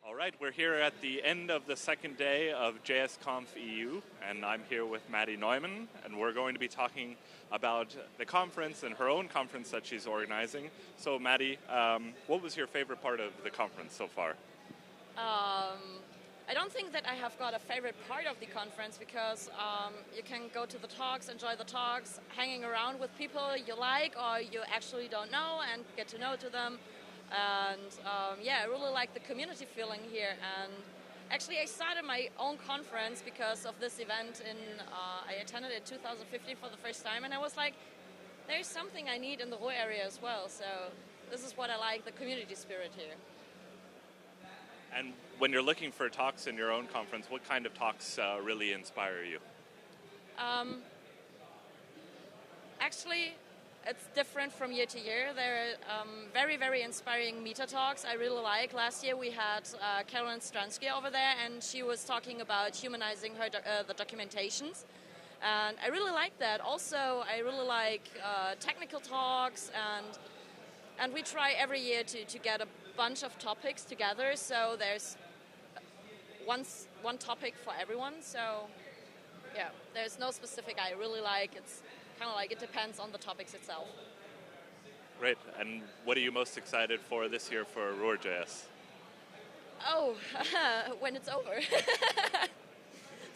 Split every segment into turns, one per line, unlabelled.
All right, we're here at the end of the second day of JSConf EU, and I'm here with Madeleine Neumann, and we're going to be talking about the conference and her own conference that she's organizing. So, Maddie, what was your favorite part of the conference so far?
I don't think that I have got a favorite part of the conference because you can go to the talks, enjoy the talks, hanging around with people you like or you actually don't know and get to know to them. And yeah, I really like the community feeling here. And actually I started my own conference because of this event I attended it in 2015 for the first time, and I was like, there's something I need in the Ruhr area as well. So this is what I like, the community spirit here.
And when you're looking for talks in your own conference, what kind of talks really inspire you?
Actually, it's different from year to year. There are very, very inspiring meta talks I really like. Last year we had Caroline Stransky over there, and she was talking about humanizing the documentations. And I really like that. Also, I really like technical talks, and we try every year to get a bunch of topics together, so there's one topic for everyone. So yeah, there's no specific I really like. It's kind of like it depends on the topics itself.
Great. And what are you most excited for this year for RuhrJS?
Oh, when it's over.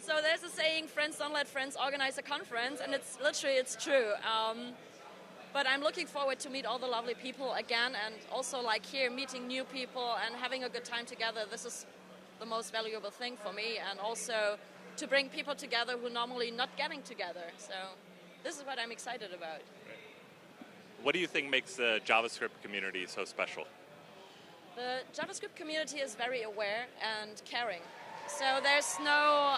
So there's a saying, friends don't let friends organize a conference, and it's true. But I'm looking forward to meet all the lovely people again, and also like here, meeting new people and having a good time together. This is the most valuable thing for me, and also to bring people together who normally not getting together. So this is what I'm excited about.
What do you think makes the JavaScript community so special?
The JavaScript community is very aware and caring. So there's no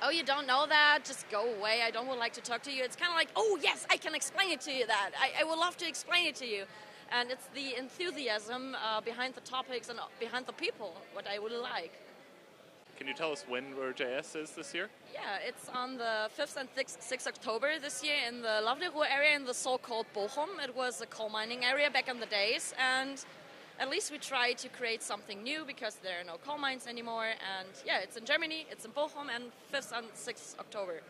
oh, you don't know that, just go away, I don't would like to talk to you. It's kind of like, oh yes, I can explain it to you that. I would love to explain it to you. And it's the enthusiasm behind the topics and behind the people, what I really like.
Can you tell us when RuhrJS is this year?
Yeah, it's on the 5th and 6th October this year in the lovely Ruhr area in the so-called Bochum. It was a coal mining area back in the days, and at least we try to create something new because there are no coal mines anymore. And yeah, it's in Germany, it's in Bochum, and 5th and 6th October.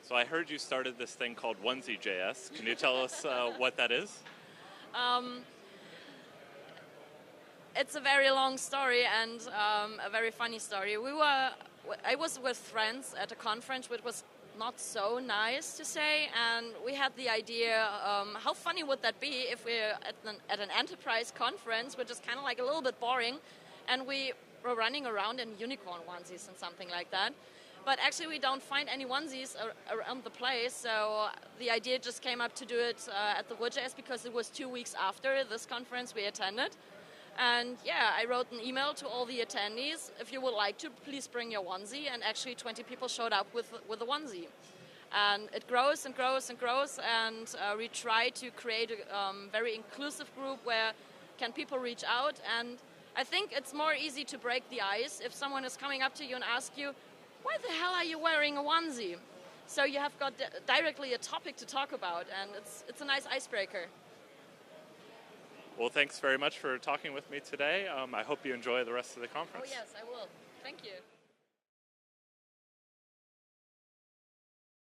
So I heard you started this thing called OneZJS. Can you tell us what that is?
It's a very long story and a very funny story. I was with friends at a conference, which was not so nice to say, and we had the idea, how funny would that be if we're at an enterprise conference, which is kind of like a little bit boring, and we were running around in unicorn onesies and something like that. But actually we don't find any onesies around the place, so the idea just came up to do it at the RuhrJS because it was 2 weeks after this conference we attended. And yeah, I wrote an email to all the attendees, if you would like to, please bring your onesie, and actually 20 people showed up with a onesie. And it grows and grows and grows, and we try to create a very inclusive group where people reach out, and I think it's more easy to break the ice if someone is coming up to you and ask you, why the hell are you wearing a onesie? So you have got directly a topic to talk about, and it's a nice icebreaker.
Well, thanks very much for talking with me today. I hope you enjoy the rest of the conference.
Oh yes, I will. Thank you.